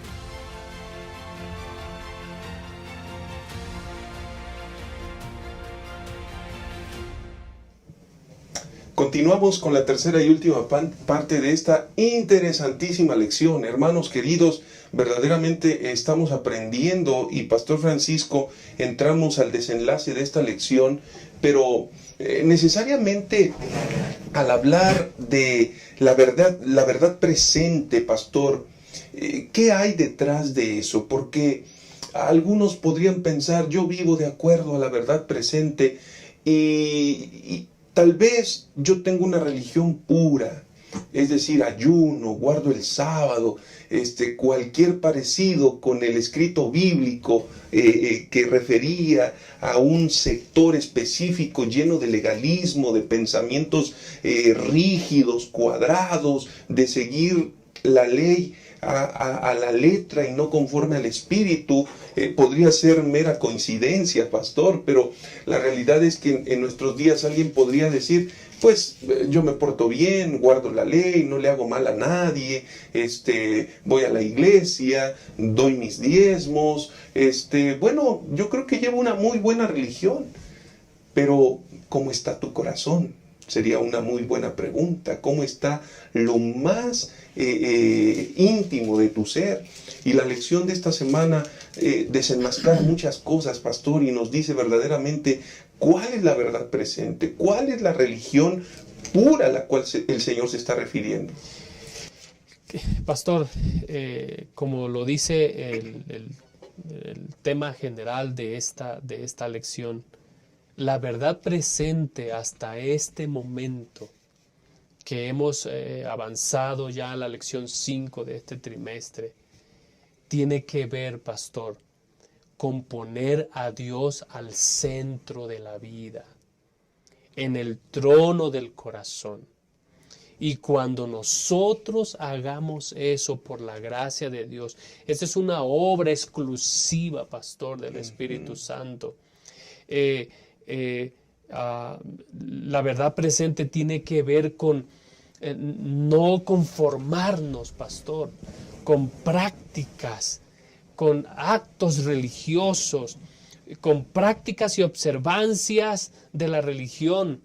Continuamos con la tercera y última parte de esta interesantísima lección. Hermanos queridos, verdaderamente estamos aprendiendo, y Pastor Francisco, entramos al desenlace de esta lección, pero necesariamente al hablar de la verdad presente, Pastor, ¿qué hay detrás de eso? Porque algunos podrían pensar: yo vivo de acuerdo a la verdad presente y tal vez yo tengo una religión pura, es decir, ayuno, guardo el sábado, cualquier parecido con el escrito bíblico que refería a un sector específico lleno de legalismo, de pensamientos rígidos, cuadrados, de seguir la ley a la letra y no conforme al espíritu, podría ser mera coincidencia, pastor, pero la realidad es que en nuestros días alguien podría decir: pues yo me porto bien, guardo la ley, no le hago mal a nadie, voy a la iglesia, doy mis diezmos, bueno, yo creo que llevo una muy buena religión, pero ¿cómo está tu corazón? Sería una muy buena pregunta. ¿Cómo está lo más íntimo de tu ser? Y la lección de esta semana desenmascara muchas cosas, pastor, y nos dice verdaderamente cuál es la verdad presente, cuál es la religión pura a la cual el Señor se está refiriendo. Pastor, como lo dice el tema general de esta lección, la verdad presente hasta este momento que hemos avanzado ya a la lección 5 de este trimestre, tiene que ver, pastor, con poner a Dios al centro de la vida, en el trono del corazón. Y cuando nosotros hagamos eso por la gracia de Dios, esta es una obra exclusiva, pastor, del Espíritu Santo. La verdad presente tiene que ver con no conformarnos, pastor, con prácticas, con actos religiosos, con prácticas y observancias de la religión.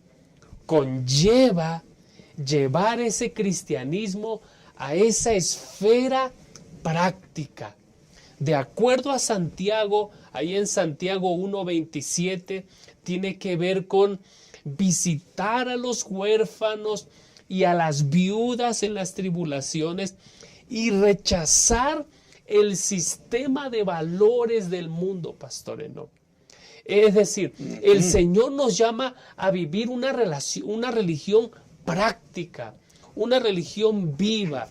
Conlleva llevar ese cristianismo a esa esfera práctica. De acuerdo a Santiago, ahí en Santiago 1:27, tiene que ver con visitar a los huérfanos y a las viudas en las tribulaciones y rechazar el sistema de valores del mundo, pastor Enoch. Es decir, el Señor nos llama a vivir una religión práctica, una religión viva.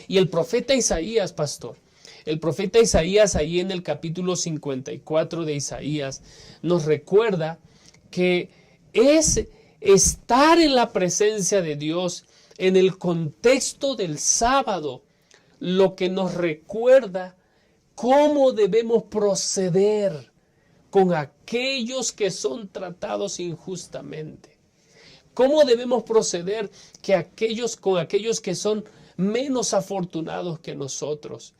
Y el profeta Isaías, pastor, el profeta Isaías, ahí en el capítulo 54 de Isaías, nos recuerda que es estar en la presencia de Dios en el contexto del sábado, lo que nos recuerda cómo debemos proceder con aquellos que son tratados injustamente. ¿Cómo debemos proceder con aquellos que son menos afortunados que nosotros?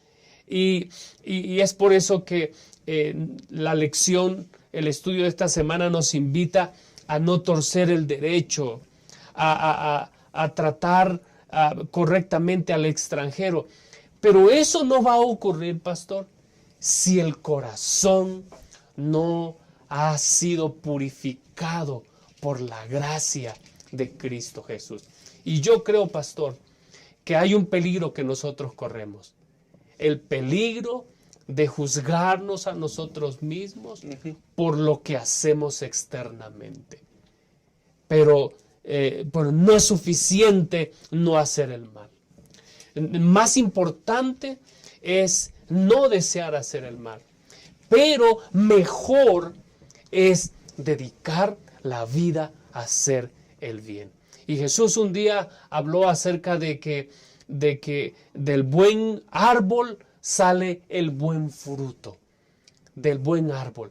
Y es por eso que la lección, el estudio de esta semana nos invita a no torcer el derecho, a tratar correctamente al extranjero. Pero eso no va a ocurrir, pastor, si el corazón no ha sido purificado por la gracia de Cristo Jesús. Y yo creo, pastor, que hay un peligro que nosotros corremos. El peligro de juzgarnos a nosotros mismos por lo que hacemos externamente. Pero no es suficiente no hacer el mal. Más importante es no desear hacer el mal. Pero mejor es dedicar la vida a hacer el bien. Y Jesús un día habló acerca de que del buen árbol sale el buen fruto. Del buen árbol.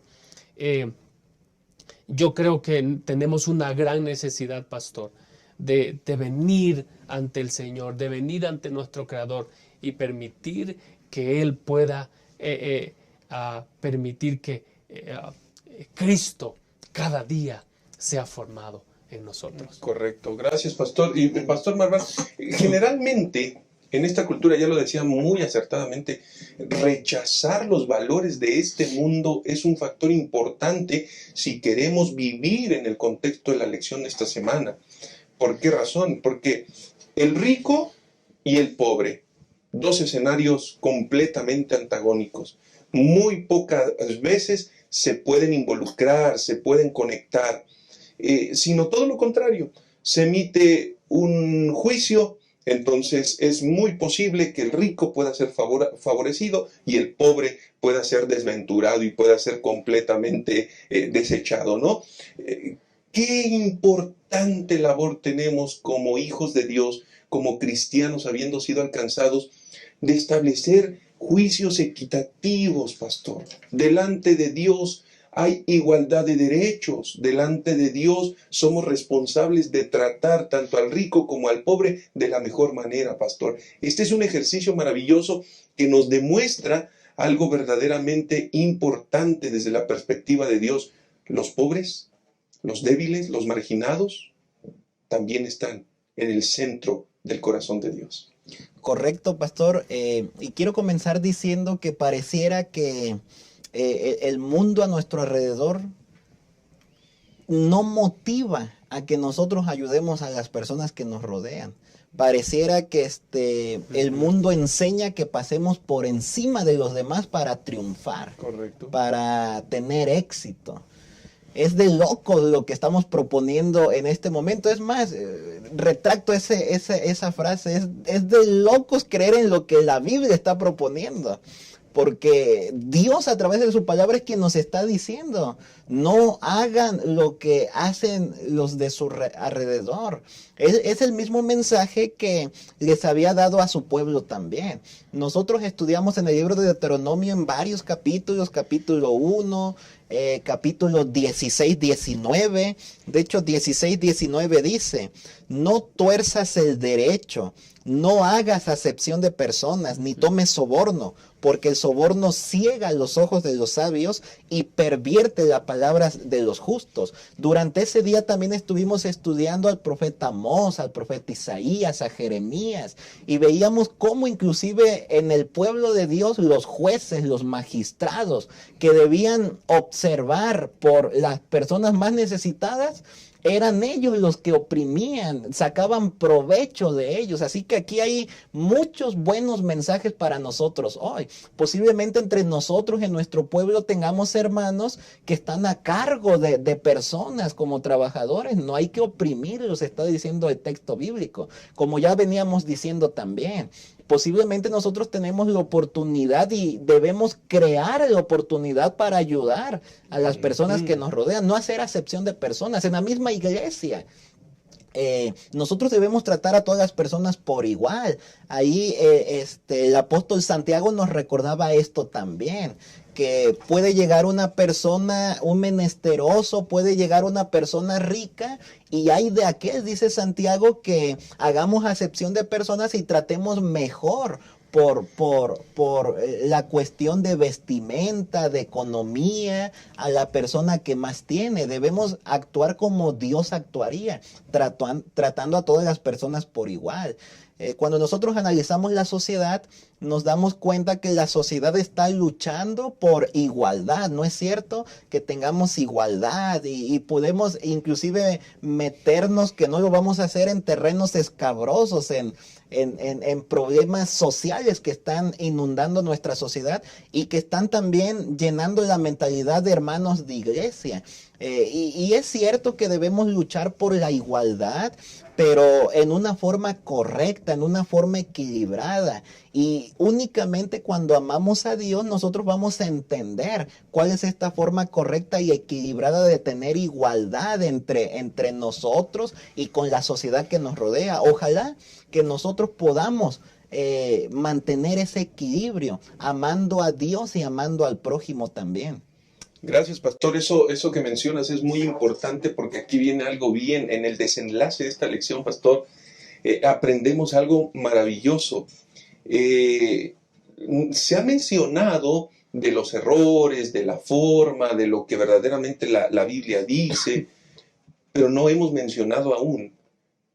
Yo creo que tenemos una gran necesidad, pastor, de venir ante el Señor, de venir ante nuestro Creador y permitir que Él pueda permitir que Cristo cada día sea formado en nosotros. Correcto, gracias, pastor. Y pastor Marván, generalmente en esta cultura, ya lo decía muy acertadamente, rechazar los valores de este mundo es un factor importante si queremos vivir en el contexto de la lección de esta semana. ¿Por qué razón? Porque el rico y el pobre, dos escenarios completamente antagónicos, muy pocas veces se pueden involucrar, se pueden conectar, sino todo lo contrario. Se emite un juicio, entonces es muy posible que el rico pueda ser favorecido y el pobre pueda ser desventurado y pueda ser completamente desechado, ¿no? Qué importante labor tenemos como hijos de Dios, como cristianos habiendo sido alcanzados, de establecer juicios equitativos, pastor. Delante de Dios hay igualdad de derechos. Delante de Dios somos responsables de tratar tanto al rico como al pobre de la mejor manera, pastor. Este es un ejercicio maravilloso que nos demuestra algo verdaderamente importante desde la perspectiva de Dios. Los pobres, los débiles, los marginados, también están en el centro del corazón de Dios. Correcto, pastor. Y quiero comenzar diciendo que pareciera que el mundo a nuestro alrededor no motiva a que nosotros ayudemos a las personas que nos rodean. Pareciera que el mundo enseña que pasemos por encima de los demás para triunfar. Correcto. Para tener éxito. Es de locos lo que estamos proponiendo en este momento. Es más, retracto esa frase. Es de locos creer en lo que la Biblia está proponiendo. Porque Dios a través de su palabra es quien nos está diciendo, no hagan lo que hacen los de su alrededor. Es el mismo mensaje que les había dado a su pueblo también. Nosotros estudiamos en el libro de Deuteronomio en varios capítulos, capítulo 1, capítulo 16, 19. De hecho, 16, 19 dice, no tuerzas el derecho, no hagas acepción de personas, ni tomes soborno, porque el soborno ciega los ojos de los sabios y pervierte las palabras de los justos. Durante ese día también estuvimos estudiando al profeta Amós, al profeta Isaías, a Jeremías, y veíamos cómo inclusive en el pueblo de Dios los jueces, los magistrados, que debían observar por las personas más necesitadas, eran ellos los que oprimían, sacaban provecho de ellos. Así que aquí hay muchos buenos mensajes para nosotros hoy. Posiblemente entre nosotros en nuestro pueblo tengamos hermanos que están a cargo de personas como trabajadores. No hay que oprimirlos, está diciendo el texto bíblico, como ya veníamos diciendo también. Posiblemente nosotros tenemos la oportunidad y debemos crear la oportunidad para ayudar a las personas que nos rodean, no hacer acepción de personas. En la misma iglesia, nosotros debemos tratar a todas las personas por igual. Ahí el apóstol Santiago nos recordaba esto también, que puede llegar una persona, un menesteroso, puede llegar una persona rica, y hay de aquel, dice Santiago, que hagamos acepción de personas y tratemos mejor por la cuestión de vestimenta, de economía, a la persona que más tiene. Debemos actuar como Dios actuaría, tratando a todas las personas por igual. Cuando nosotros analizamos la sociedad, nos damos cuenta que la sociedad está luchando por igualdad. No es cierto que tengamos igualdad y podemos inclusive meternos, que no lo vamos a hacer, en terrenos escabrosos, en problemas sociales que están inundando nuestra sociedad y que están también llenando la mentalidad de hermanos de iglesia. Y es cierto que debemos luchar por la igualdad, pero en una forma correcta, en una forma equilibrada. Y únicamente cuando amamos a Dios, nosotros vamos a entender cuál es esta forma correcta y equilibrada de tener igualdad entre nosotros y con la sociedad que nos rodea. Ojalá que nosotros podamos mantener ese equilibrio, amando a Dios y amando al prójimo también. Gracias, pastor. Eso que mencionas es muy importante, porque aquí viene algo bien. En el desenlace de esta lección, pastor, aprendemos algo maravilloso. Se ha mencionado de los errores, de la forma, de lo que verdaderamente la Biblia dice, pero no hemos mencionado aún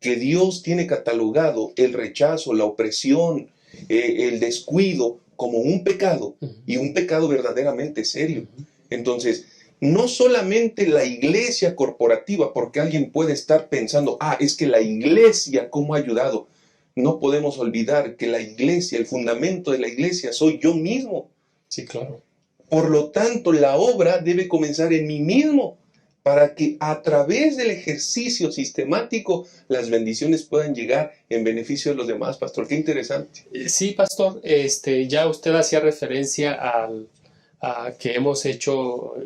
que Dios tiene catalogado el rechazo, la opresión, el descuido como un pecado, y un pecado verdaderamente serio. Entonces, no solamente la iglesia corporativa, porque alguien puede estar pensando, es que la iglesia, ¿cómo ha ayudado? No podemos olvidar que la iglesia, el fundamento de la iglesia, soy yo mismo. Sí, claro. Por lo tanto, la obra debe comenzar en mí mismo, para que a través del ejercicio sistemático las bendiciones puedan llegar en beneficio de los demás. Pastor, qué interesante. Sí, pastor, ya usted hacía referencia a que hemos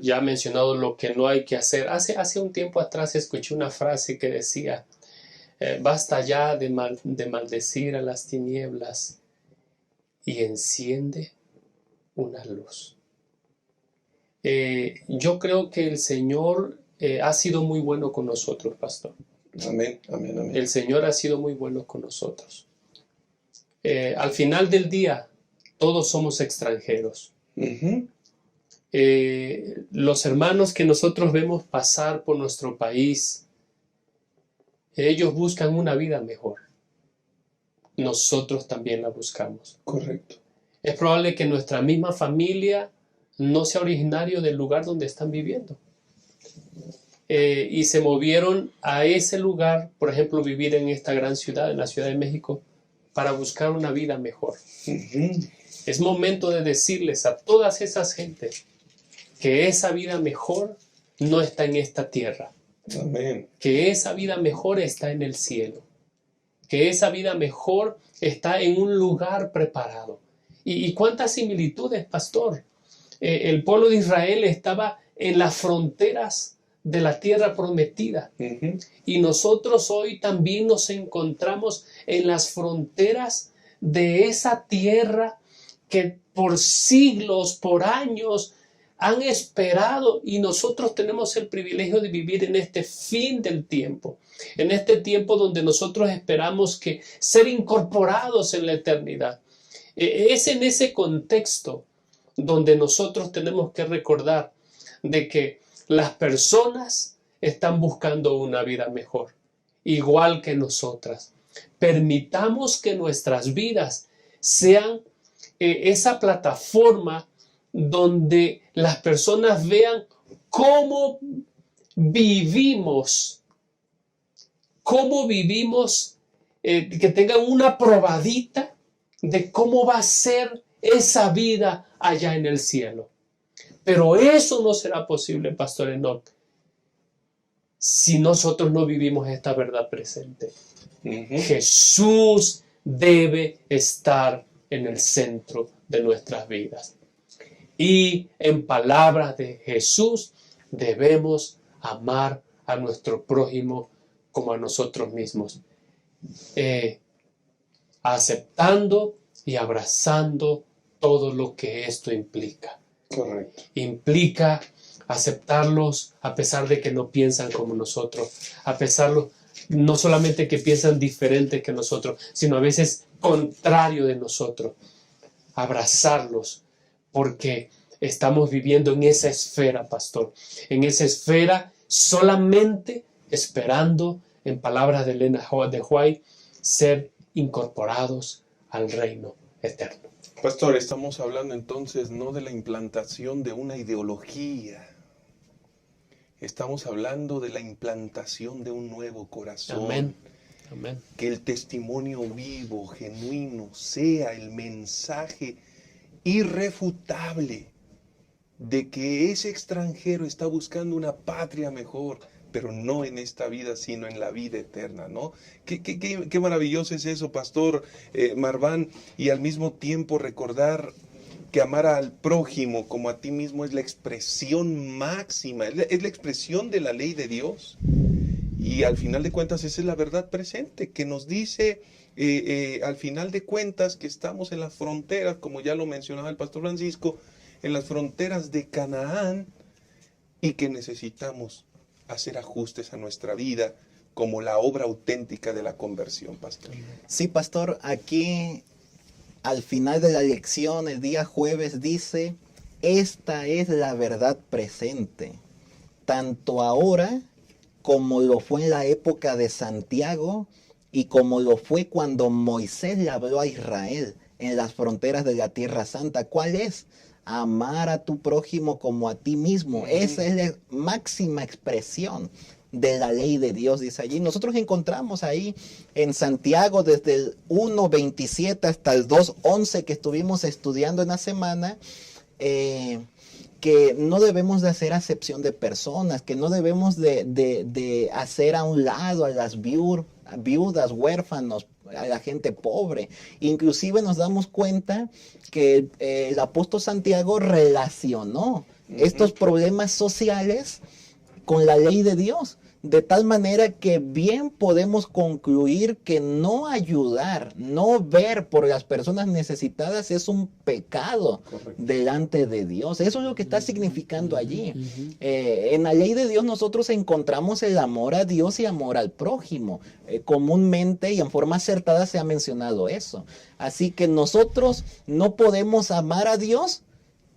ya mencionado lo que no hay que hacer. Hace un tiempo atrás escuché una frase que decía, basta ya de maldecir a las tinieblas y enciende una luz. Yo creo que el Señor ha sido muy bueno con nosotros, pastor. Amén, amén, amén. El Señor ha sido muy bueno con nosotros. Al final del día, todos somos extranjeros. Los hermanos que nosotros vemos pasar por nuestro país, ellos buscan una vida mejor. Nosotros también la buscamos. Correcto. Es probable que nuestra misma familia no sea originario del lugar donde están viviendo. Y se movieron a ese lugar, por ejemplo, vivir en esta gran ciudad, en la Ciudad de México, para buscar una vida mejor. Es momento de decirles a todas esas gentes que esa vida mejor no está en esta tierra. Amén. Que esa vida mejor está en el cielo. Que esa vida mejor está en un lugar preparado. ¿Y cuántas similitudes, pastor? El pueblo de Israel estaba en las fronteras de la tierra prometida. Y nosotros hoy también nos encontramos en las fronteras de esa tierra que por siglos, por años, han esperado, y nosotros tenemos el privilegio de vivir en este fin del tiempo, en este tiempo donde nosotros esperamos que ser incorporados en la eternidad. Es en ese contexto donde nosotros tenemos que recordar de que las personas están buscando una vida mejor, igual que nosotras. Permitamos que nuestras vidas sean esa plataforma donde las personas vean cómo vivimos, que tengan una probadita de cómo va a ser esa vida allá en el cielo. Pero eso no será posible, Pastor Enoch, si nosotros no vivimos esta verdad presente. Jesús debe estar en el centro de nuestras vidas. Y en palabras de Jesús, debemos amar a nuestro prójimo como a nosotros mismos, aceptando y abrazando todo lo que esto implica. Correcto. Implica aceptarlos a pesar de que no piensan como nosotros, a pesar no solamente que piensan diferente que nosotros, sino a veces contrario de nosotros. Abrazarlos, porque estamos viviendo en esa esfera, pastor, en esa esfera solamente esperando, en palabras de Elena de White, ser incorporados al reino eterno. Pastor, estamos hablando entonces no de la implantación de una ideología. Estamos hablando de la implantación de un nuevo corazón. Amén. Amén. Que el testimonio vivo, genuino, sea el mensaje irrefutable de que ese extranjero está buscando una patria mejor, pero no en esta vida, sino en la vida eterna, ¿no? Qué maravilloso es eso, Pastor Marván, y al mismo tiempo recordar que amar al prójimo como a ti mismo es la expresión máxima, es la expresión de la ley de Dios. Y al final de cuentas esa es la verdad presente, que nos dice al final de cuentas que estamos en las fronteras, como ya lo mencionaba el Pastor Francisco, en las fronteras de Canaán, y que necesitamos hacer ajustes a nuestra vida como la obra auténtica de la conversión, Pastor. Sí, Pastor, aquí al final de la lección, el día jueves, dice, esta es la verdad presente, tanto ahora como lo fue en la época de Santiago y como lo fue cuando Moisés le habló a Israel en las fronteras de la Tierra Santa. ¿Cuál es? Amar a tu prójimo como a ti mismo. Esa es la máxima expresión de la ley de Dios, dice allí. Nosotros encontramos ahí en Santiago desde el 1:27 hasta el 2:11 que estuvimos estudiando en la semana, que no debemos de hacer acepción de personas, que no debemos de hacer a un lado a las viudas, huérfanos, a la gente pobre. Inclusive nos damos cuenta que el apóstol Santiago relacionó estos problemas sociales con la ley de Dios, de tal manera que bien podemos concluir que no ayudar, no ver por las personas necesitadas es un pecado delante de Dios. Eso es lo que está significando allí. En la ley de Dios nosotros encontramos el amor a Dios y amor al prójimo. Comúnmente y en forma acertada se ha mencionado eso. Así que nosotros no podemos amar a Dios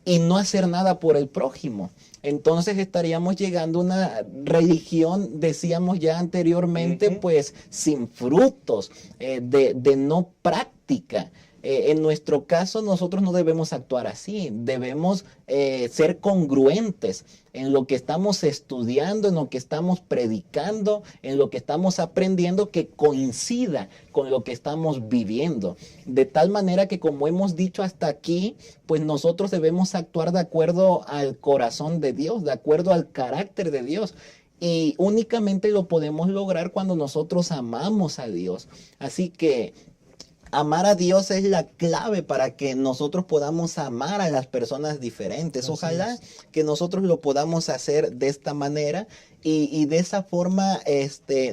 y no hacer nada por el prójimo. Entonces estaríamos llegando a una religión, decíamos ya anteriormente, pues sin frutos, de no práctica. En nuestro caso, nosotros no debemos actuar así, debemos ser congruentes en lo que estamos estudiando, en lo que estamos predicando, en lo que estamos aprendiendo, que coincida con lo que estamos viviendo. De tal manera que, como hemos dicho hasta aquí, pues nosotros debemos actuar de acuerdo al corazón de Dios, de acuerdo al carácter de Dios. Y únicamente lo podemos lograr cuando nosotros amamos a Dios. Así que amar a Dios es la clave para que nosotros podamos amar a las personas diferentes. Ojalá que nosotros lo podamos hacer de esta manera y de esa forma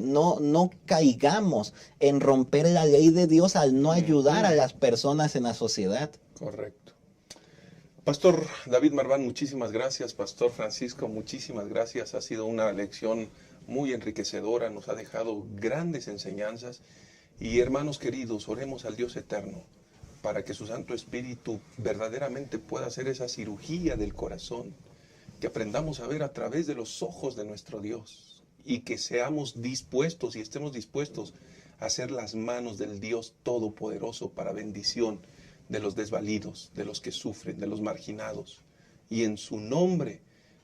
no caigamos en romper la ley de Dios al no ayudar a las personas en la sociedad. Correcto. Pastor David Marván, muchísimas gracias. Pastor Francisco, muchísimas gracias. Ha sido una lección muy enriquecedora, nos ha dejado grandes enseñanzas. Y hermanos queridos, oremos al Dios eterno para que su Santo Espíritu verdaderamente pueda hacer esa cirugía del corazón, que aprendamos a ver a través de los ojos de nuestro Dios y que seamos dispuestos y estemos dispuestos a ser las manos del Dios Todopoderoso para bendición de los desvalidos, de los que sufren, de los marginados. Y en su nombre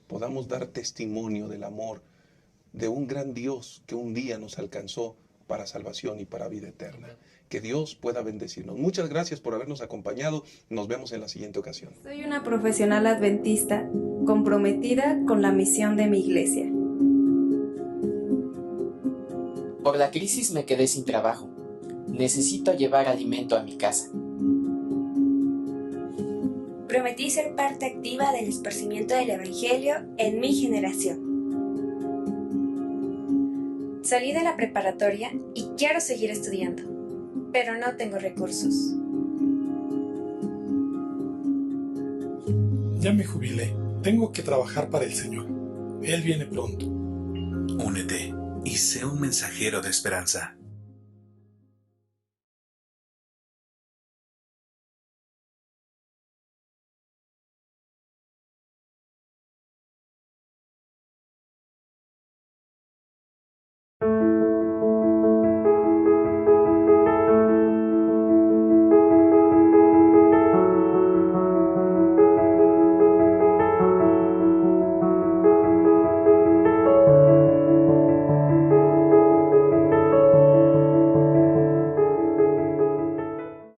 podamos dar testimonio del amor de un gran Dios que un día nos alcanzó para salvación y para vida eterna. Que Dios pueda bendecirnos. Muchas gracias por habernos acompañado. Nos vemos en la siguiente ocasión. Soy una profesional adventista comprometida con la misión de mi iglesia. Por la crisis me quedé sin trabajo. Necesito llevar alimento a mi casa. Prometí ser parte activa del esparcimiento del Evangelio en mi generación. Salí de la preparatoria y quiero seguir estudiando, pero no tengo recursos. Ya me jubilé. Tengo que trabajar para el Señor. Él viene pronto. Únete y sé un mensajero de esperanza.